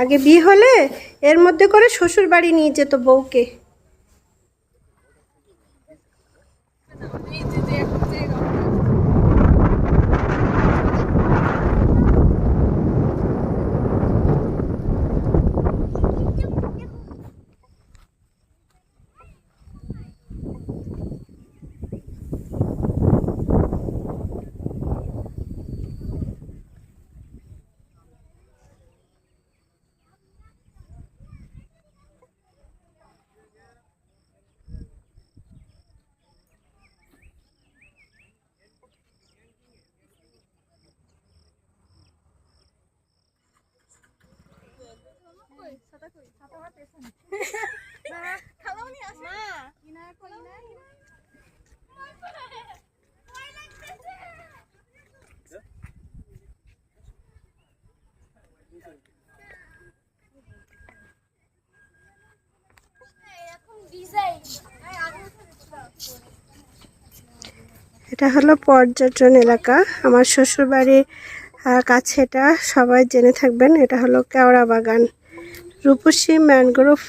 আগে বিয়ে হলে এর মধ্যে করে শ্বশুর বাড়ি নিয়ে যেত বউকে। এটা হলো পর্যটন এলাকা। আমার শ্বশুর বাড়ির কাছে, এটা সবাই জেনে থাকবেন। এটা হলো কেওড়া বাগান, রূপসী ম্যানগ্রোভ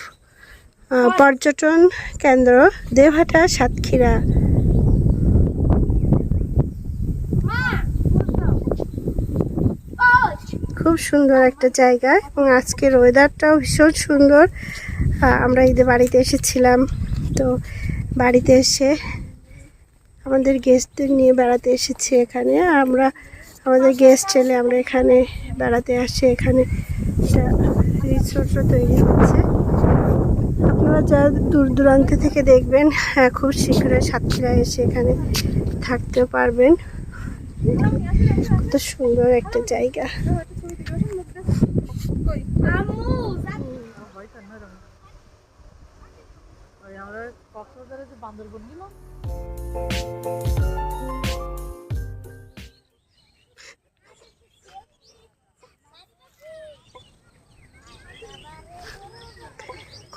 পর্যটন কেন্দ্র, দেবহাটা, সাতক্ষীরা। খুব সুন্দর একটা জায়গা এবং আজকের ওয়েদারটাও ভীষণ সুন্দর। আমরা ঈদে বাড়িতে এসেছিলাম, তো বাড়িতে এসে আমাদের গেস্টদের নিয়ে বেড়াতে এসেছি এখানে। আমরা আমাদের গেস্ট এলে আমরা এখানে বেড়াতে আসি। এখানে একটা রিসোর্টও তৈরি হচ্ছে। আপনারা যারা দূর দূরান্ত থেকে দেখবেন, খুব শীঘ্রই সাতক্ষীরা এসে এখানে থাকতেও পারবেন। কত সুন্দর একটা জায়গা।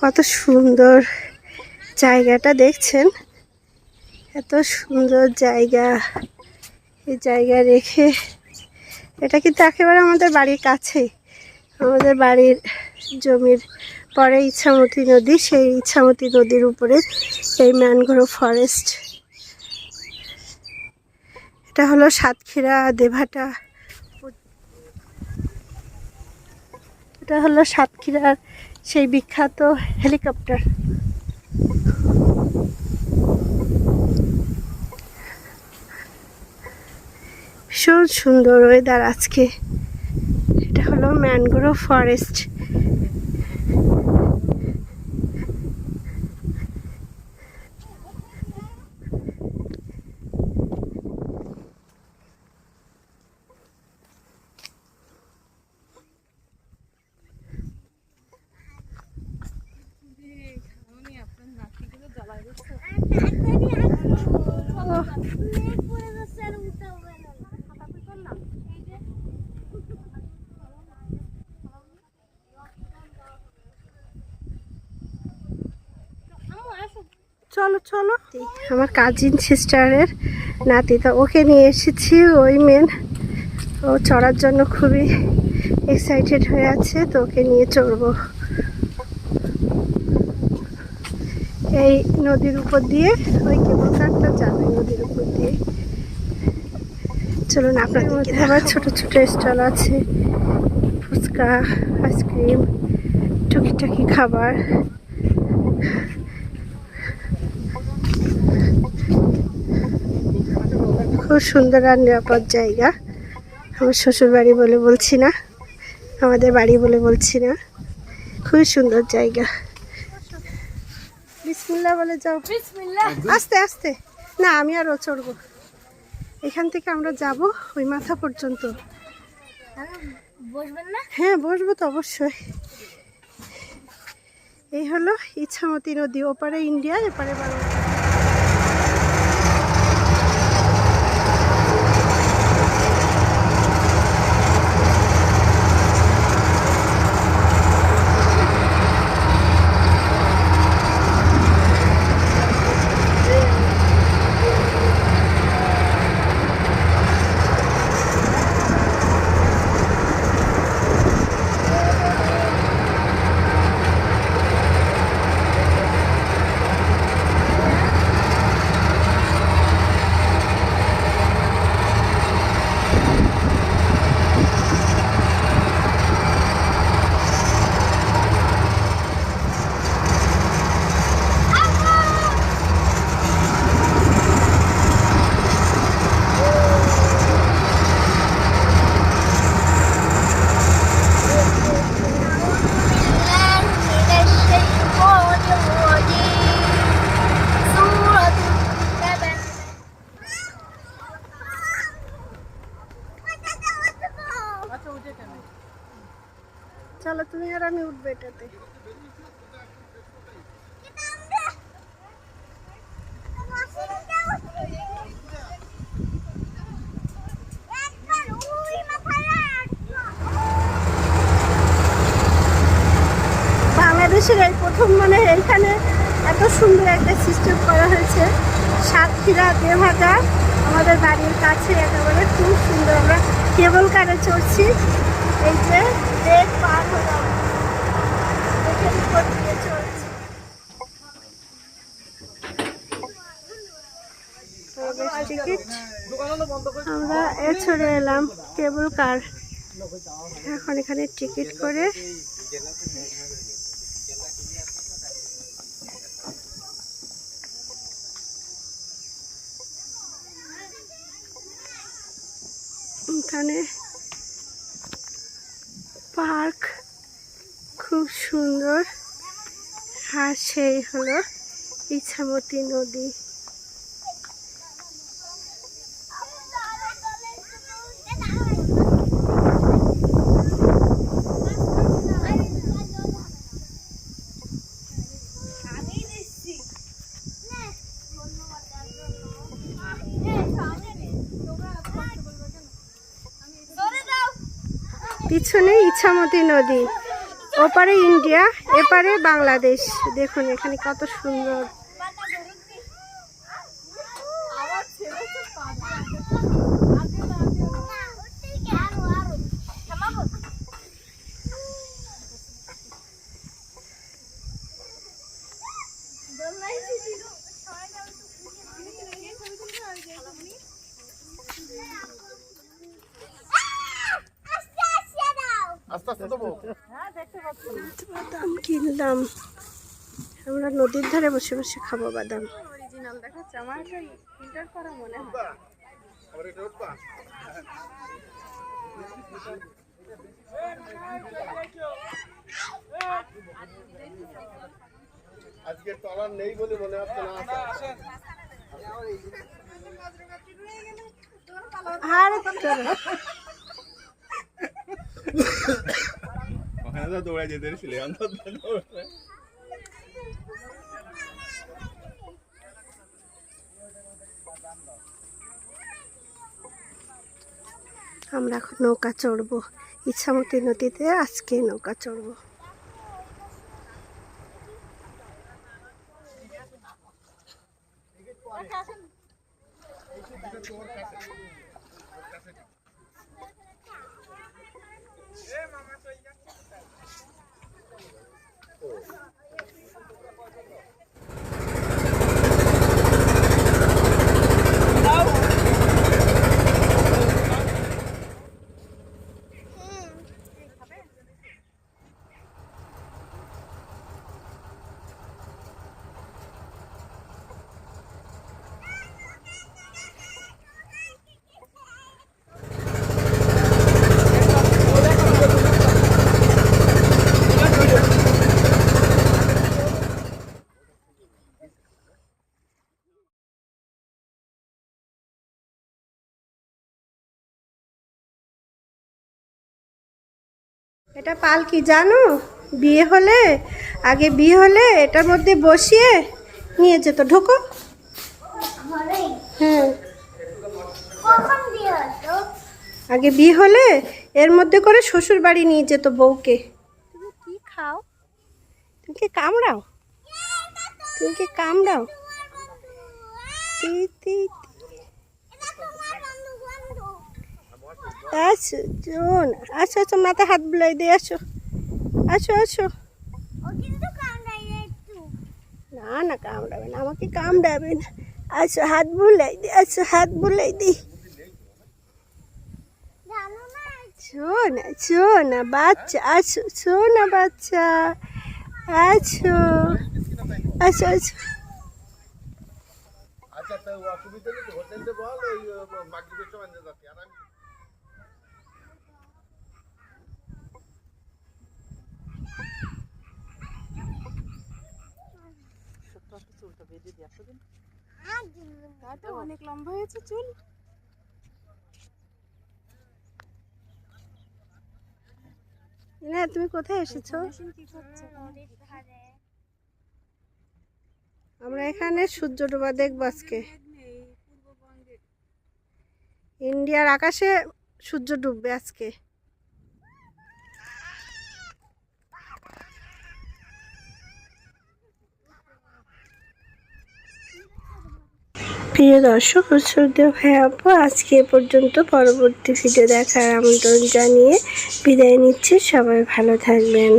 কত সুন্দর জায়গাটা দেখছেন, এত সুন্দর জায়গা। এই জায়গা রেখে, এটা কিন্তু একেবারে আমাদের বাড়ির কাছে, আমাদের বাড়ির জমির পরে ইছামতি নদী, সেই ইছামতি নদীর উপরে এই ম্যানগ্রোভ ফরেস্ট। এটা হলো সাতক্ষীরা দেবহাটা, এটা হলো সাতক্ষীরার সেই বিখ্যাত হেলিকপ্টার। ভীষণ সুন্দর ওয়েদার আজকে। এটা হলো ম্যানগ্রোভ ফরেস্ট। চলো চলো, আমার কাজিন সিস্টারের নাতিটা, ওকে নিয়ে এসেছি। ওই মেন, ও চড়ার জন্য খুবই এক্সাইটেড হয়ে আছে, তো ওকে নিয়ে চড়বো এই নদীর উপর দিয়ে। ওই কেবল কারটা যাবে নদীর উপর দিয়ে। চলুন, আপনাদের মধ্যে আবার ছোট ছোট স্টল আছে, ফুচকা, আইসক্রিম, টুকিটাকি খাবার। খুব সুন্দর আর নিরাপদ জায়গা। আমার শ্বশুর বাড়ি বলে বলছি না, আমাদের বাড়ি বলে বলছি না, খুবই সুন্দর জায়গা। বিসমিল্লাহ বলে যাও। বিসমিল্লাহ। আস্তে আস্তে না, আমি আরও চড়বো। এখান থেকে আমরা যাব ওই মাথা পর্যন্ত। বসবেন না? হ্যাঁ, বসবো তো অবশ্যই। এই হলো ইছামতি নদী, ওপারে ইন্ডিয়া, এপারে বাংলাদেশ। চলো তুমি আর আমি উঠবো এটাতে। বাংলাদেশের এই প্রথম মানে এইখানে এত সুন্দর একটা সিস্টেম করা হয়েছে। সাতক্ষীরা দেভাগা আমাদের বাড়ির কাছে, একেবারে খুব সুন্দর। আমরা কেবল কারে চড়ছি, এই যে লেক পার হলাম, চলছি। টিকিট আমরা চড়ে এলাম কেবল কার। এখন এখানে টিকিট করে এখানে পার্ক খুব সুন্দর। আর সেই হলো ইছামতি নদী। পিছনে ইছামতি নদী, ওপারে ইন্ডিয়া, এপারে বাংলাদেশ। দেখুন এখানে কত সুন্দর। বাদাম কিনলাম, আমরা নদীর ধারে বসে বসে খাবো বাদাম। অরিজিনাল দেখাচ্ছে, আমার ফিল্টার করা মনে হয়। আজকে টলার নেই বলে মনে হচ্ছে না। ওখানে তো দৌড়াই যেতে ছিল। আমরা এখন নৌকা চড়বো ইছামতি নদীতে, আজকে নৌকা চড়বো। এটা পালকি জানো, বিয়ে হলে আগে বিয়ে হলে এটার মধ্যে বসিয়ে নিয়ে যেত। ঢোকো। হ্যাঁ, আগে বিয়ে হলে এর মধ্যে করে শ্বশুর বাড়ি নিয়ে যেত বউকে। তুমি কি খাও? তুমি কি কামড়াও? তুমি কি কামড়াও? আসো জোন, আসো আসো, মাথা হাত বুলাই দিয়ে আসো, আসো আসো। না না কামড়াবে না, আমাকে কামড়াবে না। আসো হাত বুলাই দি, আসো হাত বুলাই দি। শোনা শোনা বাচ্চা, আসো শোনা বাচ্চা, আসো আসো আসো। আচ্ছা, তো অসুবিধা নেই, হোটেলে বল ওই মাগরিবের সময় যাচ্ছি। আর আমি চুলটা বেঁধে দিয়ে আসো দিন, অনেক লম্বা হয়েছে চুল। না তুমি কোথায় এসেছো? আমরা এখানে সূর্য ডোবা দেখবো আজকে। ইন্ডিয়ার আকাশে সূর্য ডুববে আজকে। প্রিয় দর্শক ও শ্রদ্ধেয় ভাই আপু, আজকে এ পর্যন্ত। পরবর্তী ভিডিও দেখার আমন্ত্রণ জানিয়ে বিদায় নিচ্ছি। সবাই ভালো থাকবেন।